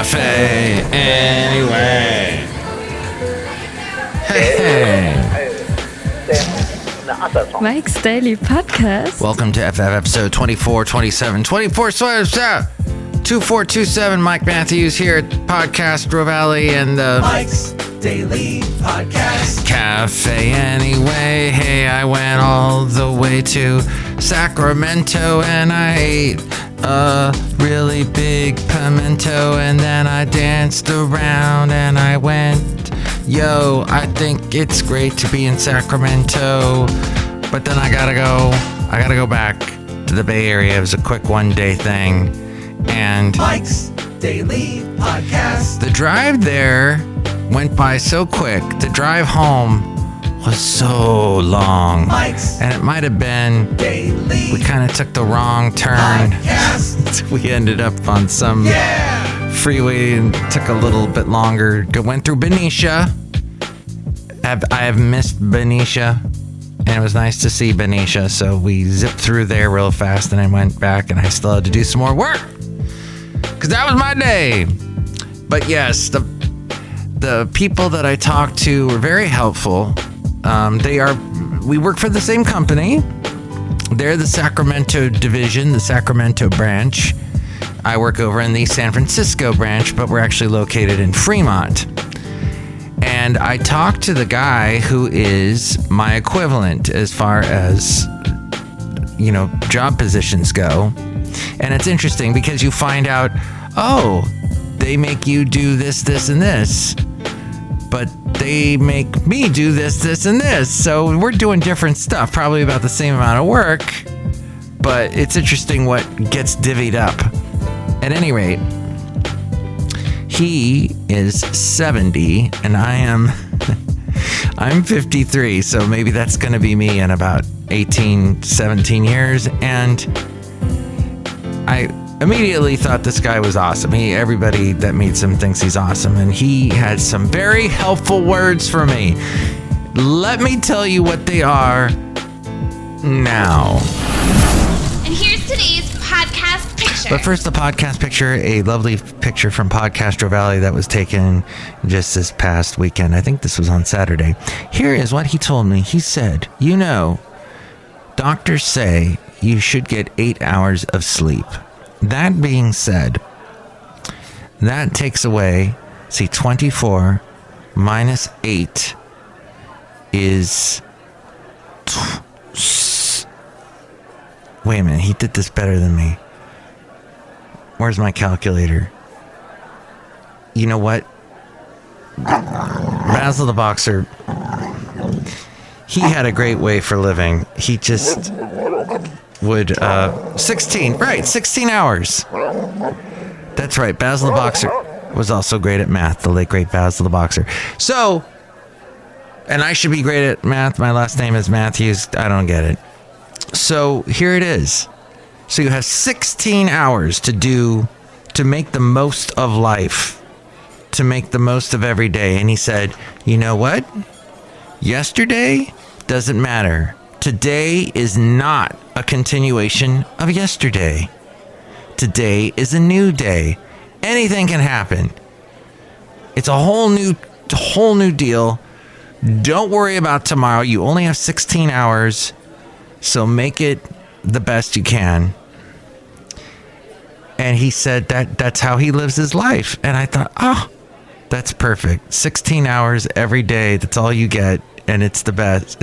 cafe anyway. Hey. Mike's Daily Podcast. Welcome to FF episode 2427. 2427. Mike Matthews here at Podcast Valley and the Mike's Daily Podcast Cafe anyway. Hey, I went all the way to Sacramento and I ate a really big pimento, and then I danced around and I went, yo, I think it's great to be in Sacramento, but then I gotta go back to the Bay Area. It was a quick one-day thing, and Mike's Daily Podcast. The drive there went by so quick. The drive home was so long. Mike's and it might have been Daily we kind of took the wrong turn. Podcast. We ended up on some freeway and took a little bit longer. Went through Benicia. I have missed Benicia, and it was nice to see Benicia, so we zipped through there real fast, and I went back, and I still had to do some more work because that was my day. But yes, the people that I talked to were very helpful. We work for the same company. They're the Sacramento division, the Sacramento branch. I work over in the San Francisco branch, but we're actually located in Fremont. And I talked to the guy who is my equivalent as far as, job positions go. And it's interesting because you find out, they make you do this, this, and this. But they make me do this, this, and this. So we're doing different stuff, probably about the same amount of work. But it's interesting what gets divvied up. At any rate, he is 70 and I'm 53. So maybe that's going to be me in about 18, 17 years. And I immediately thought this guy was awesome. Everybody that meets him thinks he's awesome, and he had some very helpful words for me. Let me tell you what they are now. And here's today's podcast picture. But first, the podcast picture, a lovely picture from Podcast Valley that was taken just this past weekend. I think this was on Saturday. Here is what he told me. He said, doctors say you should get 8 hours of sleep. That being said, that takes away, 24 minus 8 is... Wait a minute, he did this better than me. Where's my calculator? You know what? Basil the Boxer, he had a great way for living. He just... would 16 hours. That's right. Basil the Boxer was also great at math, the late great Basil the Boxer. So, and I should be great at math. My last name is Matthews. I don't get it. So here it is. So you have 16 hours to make the most of life, to make the most of every day. And he said, you know what? Yesterday doesn't matter. Today is not a continuation of yesterday. Today is a new day. Anything can happen. It's a whole new deal. Don't worry about tomorrow. You only have 16 hours, so make it the best you can. And he said that's how he lives his life. And I thought, that's perfect. 16 hours every day. That's all you get, and it's the best.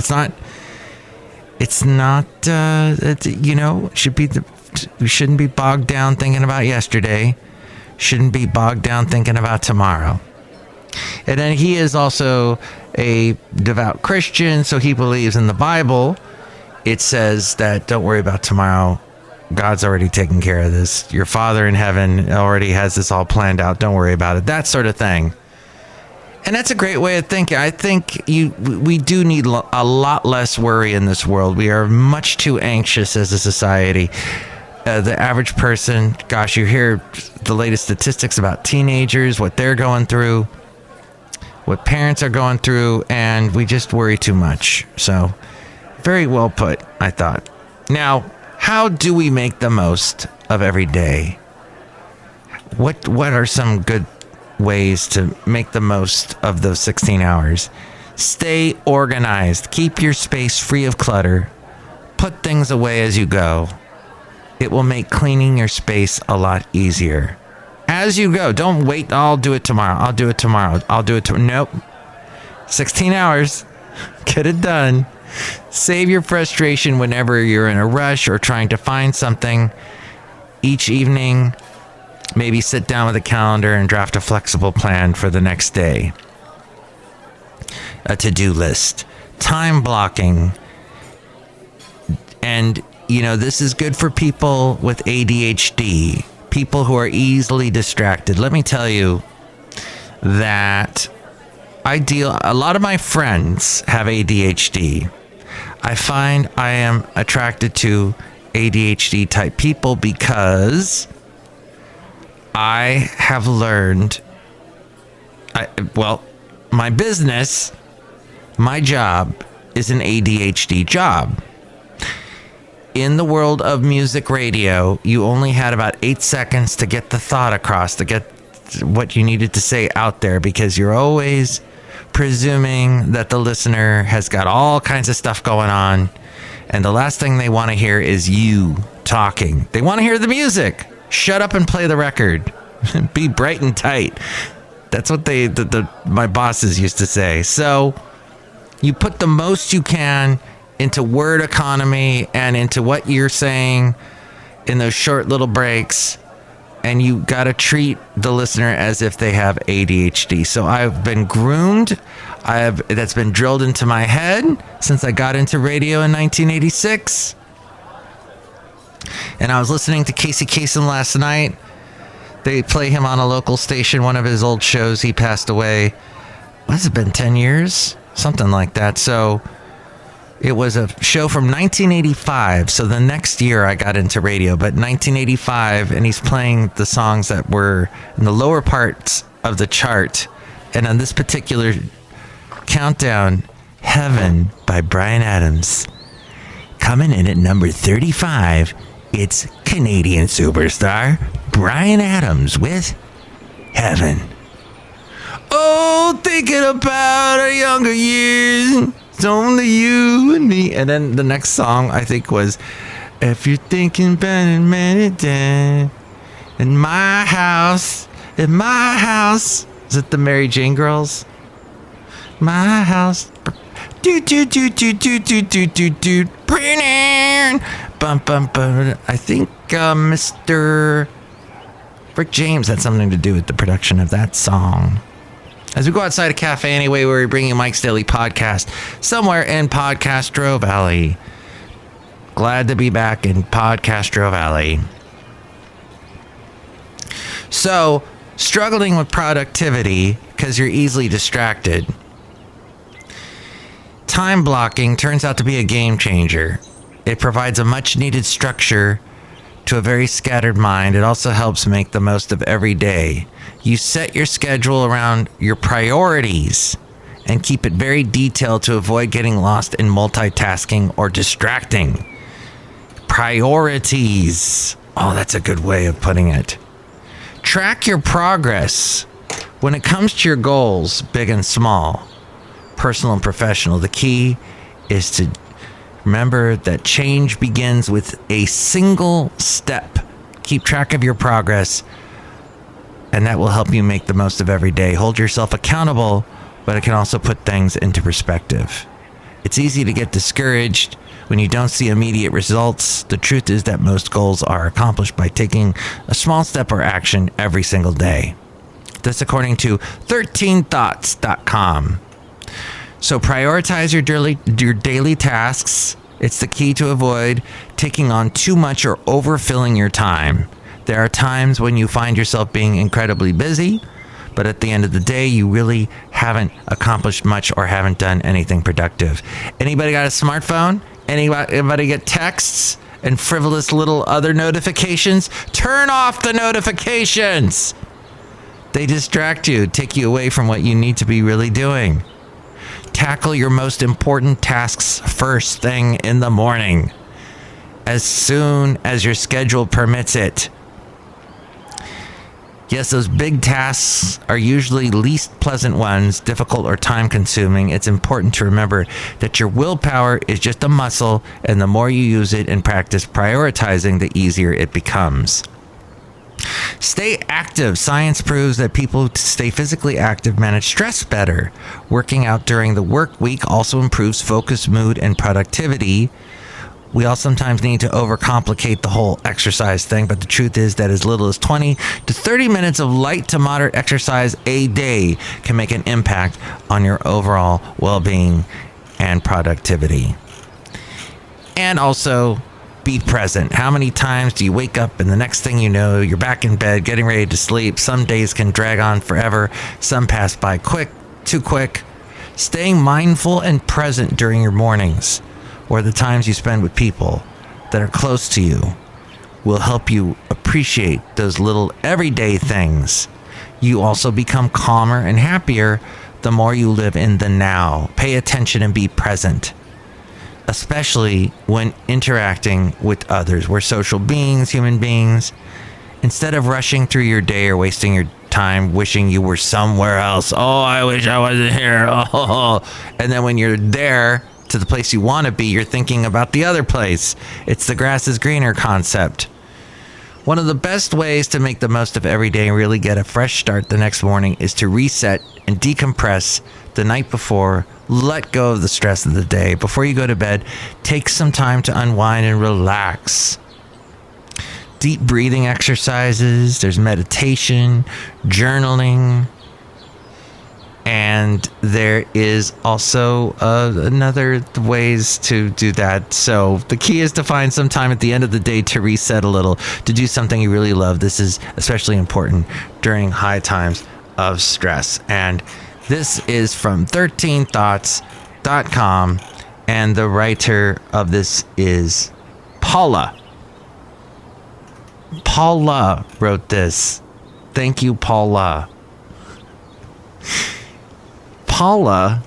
We shouldn't be bogged down thinking about yesterday. Shouldn't be bogged down thinking about tomorrow. And then he is also a devout Christian, so he believes in the Bible. It says that don't worry about tomorrow. God's already taken care of this. Your Father in heaven already has this all planned out. Don't worry about it. That sort of thing. And that's a great way of thinking. I think we do need a lot less worry in this world. We are much too anxious as a society. The average person, gosh, you hear the latest statistics about teenagers, what they're going through, what parents are going through, and we just worry too much. So, very well put, I thought. Now, how do we make the most of every day? What are some good ways to make the most of those 16 hours. Stay organized. Keep your space free of clutter. Put things away as you go. It will make cleaning your space a lot easier. As you go, don't wait. I'll do it tomorrow. I'll do it tomorrow. I'll do it tomorrow. Nope. 16 hours. Get it done. Save your frustration whenever you're in a rush or trying to find something. Each evening, maybe sit down with a calendar and draft a flexible plan for the next day. A to-do list. Time blocking. And, this is good for people with ADHD. People who are easily distracted. Let me tell you that a lot of my friends have ADHD. I find I am attracted to ADHD type people because I have learned, my business, my job is an ADHD job. In the world of music radio, you only had about 8 seconds to get the thought across, to get what you needed to say out there, because you're always presuming that the listener has got all kinds of stuff going on, and the last thing they want to hear is you talking. They want to hear the music. Shut up and play the record. Be bright and tight. That's what my bosses used to say. So you put the most you can into word economy and into what you're saying in those short little breaks, and you got to treat the listener as if they have ADHD. So I've been groomed. That's been drilled into my head since I got into radio in 1986. And I was listening to Casey Kasem last night. They play him on a local station, one of his old shows. He passed away. What has it been, 10 years? Something like that. So it was a show from 1985. So the next year I got into radio, but 1985, and he's playing the songs that were in the lower parts of the chart. And on this particular countdown, Heaven by Bryan Adams. Coming in at number 35, it's Canadian superstar Bryan Adams with Heaven. Oh, thinking about our younger years. It's only you and me. And then the next song, I think, was If You're Thinking About It, Man It Down. In my house. Is it the Mary Jane Girls? My house. Do do do do do do do do do. Bum bum bum. I think Mr. Rick James had something to do with the production of that song. As we go outside a cafe anyway, we're bringing Mike's Daily Podcast somewhere in Podcastro Valley. Glad to be back in Podcastro Valley. So, struggling with productivity because you're easily distracted. Time blocking turns out to be a game changer. It provides a much needed structure to a very scattered mind. It also helps make the most of every day. You set your schedule around your priorities and keep it very detailed to avoid getting lost in multitasking or distracting. Priorities. Oh, that's a good way of putting it. Track your progress. When it comes to your goals, big and small, personal and professional, the key is to remember that change begins with a single step. Keep track of your progress, and that will help you make the most of every day. Hold yourself accountable, but it can also put things into perspective. It's easy to get discouraged when you don't see immediate results. The truth is that most goals are accomplished by taking a small step or action every single day. This according to 13thoughts.com. So prioritize your daily tasks. It's the key to avoid taking on too much or overfilling your time. There are times when you find yourself being incredibly busy, but at the end of the day, you really haven't accomplished much or haven't done anything productive. Anybody got a smartphone? Anybody get texts and frivolous little other notifications? Turn off the notifications. They distract you, take you away from what you need to be really doing. Tackle your most important tasks first thing in the morning, as soon as your schedule permits it. Yes, those big tasks are usually least pleasant ones, difficult or time-consuming. It's important to remember that your willpower is just a muscle, and the more you use it and practice prioritizing, the easier it becomes. Stay active. Science proves that people who stay physically active manage stress better. Working out during the work week also improves focus, mood, and productivity. We all sometimes need to overcomplicate the whole exercise thing, but the truth is that as little as 20 to 30 minutes of light to moderate exercise a day can make an impact on your overall well-being and productivity. And also, be present. How many times do you wake up and the next thing you know, you're back in bed, getting ready to sleep? Some days can drag on forever. Some pass by too quick. Staying mindful and present during your mornings or the times you spend with people that are close to you will help you appreciate those little everyday things. You also become calmer and happier the more you live in the now. Pay attention and be present, especially when interacting with others. We're social beings, human beings. Instead of rushing through your day or wasting your time wishing you were somewhere else. Oh, I wish I wasn't here. Oh, and then when you're there, to the place you want to be, you're thinking about the other place. It's the grass is greener concept. One of the best ways to make the most of every day and really get a fresh start the next morning is to reset and decompress the night before. Let go of the stress of the day. Before you go to bed, take some time to unwind and relax. Deep breathing exercises, there's meditation, journaling, and there is also another ways to do that. So the key is to find some time at the end of the day to reset a little, to do something you really love. This is especially important during high times of stress. And this is from 13thoughts.com, and the writer of this is Paula. Paula wrote this. Thank you, Paula. Paula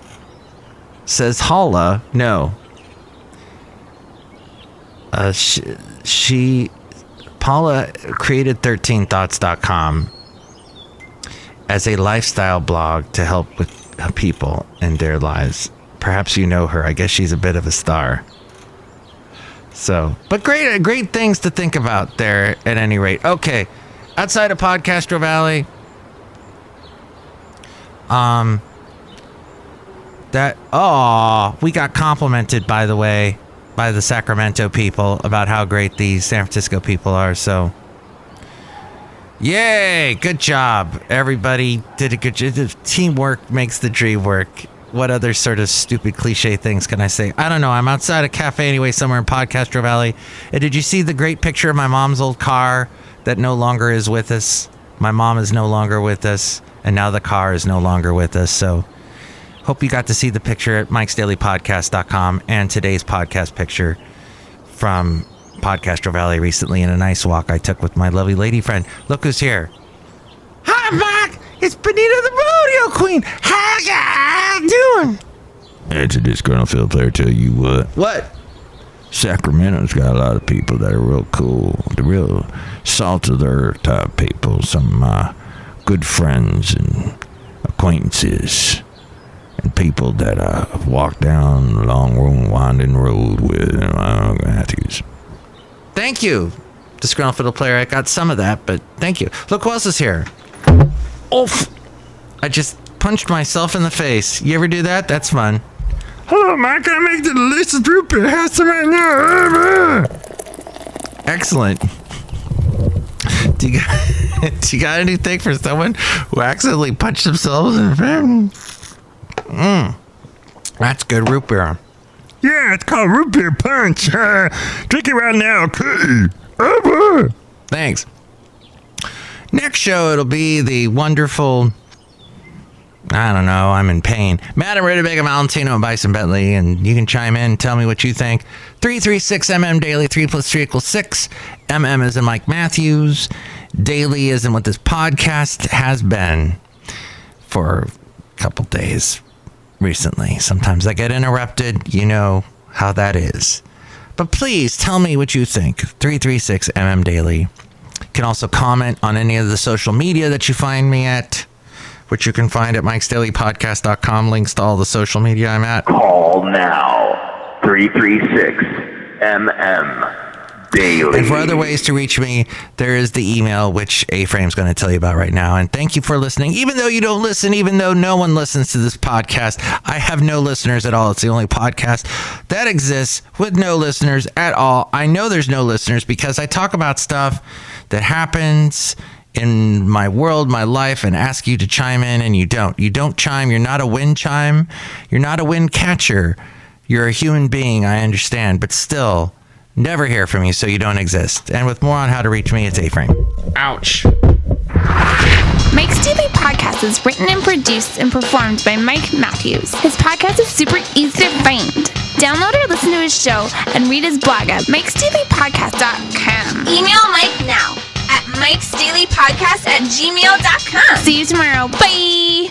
says holla. No. Paula created 13thoughts.com as a lifestyle blog to help with people in their lives. Perhaps you know her. I guess she's a bit of a star. So, but great things to think about there at any rate. Okay. Outside of Podcastro Valley, we got complimented, by the way, by the Sacramento people about how great the San Francisco people are. So, yay, good job. Everybody did a good job. Teamwork makes the dream work. What other sort of stupid cliche things can I say? I don't know. I'm outside a cafe anyway, somewhere in Podcastro Valley. And did you see the great picture of my mom's old car that no longer is with us? My mom is no longer with us, and now the car is no longer with us. So hope you got to see the picture at mikesdailypodcast.com and today's podcast picture from Podcastro Valley recently in a nice walk I took with my lovely lady friend. Look who's here. Hi, Mike. It's Benita the Rodeo Queen. How you doing? It's a disgruntled fiddle player. Tell you what. What? Sacramento's got a lot of people that are real cool. The real salt of the earth type people. Some good friends and acquaintances. And people that I've walked down a long, winding road with. Matthews. Thank you, Disgruntled Fiddle Player. I got some of that, but thank you. Look who else is here. Oof. I just punched myself in the face. You ever do that? That's fun. Hello, Mike. Can I make the delicious root beer? Have some right now. Excellent. Do you got anything for someone who accidentally punched themselves in the face? That's good root beer. Yeah, it's called root beer punch. Drink it right now, okay? Thanks. Next show, it'll be the wonderful, I don't know, I'm in pain, Madame Rootabega, Valentino, and Bison Bentley, and you can chime in and tell me what you think. 336MM Daily, 3 + 3 = 6. MM is in Mike Matthews. Daily is in what this podcast has been for a couple days recently. Sometimes I get interrupted. You know how that is. But please tell me what you think. 336MM Daily. can also comment on any of the social media that you find me at, which you can find at mikesdailypodcast.com. Links to all the social media I'm at. Call now 336-MM Daily. And for other ways to reach me, there is the email, which A-Frame's going to tell you about right now. And thank you for listening. Even though you don't listen, even though no one listens to this podcast, I have no listeners at all. It's the only podcast that exists with no listeners at all. I know there's no listeners because I talk about stuff that happens in my world, my life, and ask you to chime in, and you don't. You don't chime. You're not a wind chime. You're not a wind catcher. You're a human being, I understand, but still, never hear from you, so you don't exist. And with more on how to reach me, it's A-Frame. Ouch. Mike's Daily Podcast is written and produced and performed by Mike Matthews. His podcast is super easy to find. Download or listen to his show and read his blog at mikesdailypodcast.com. Email Mike now at mikesdailypodcast@gmail.com. See you tomorrow. Bye.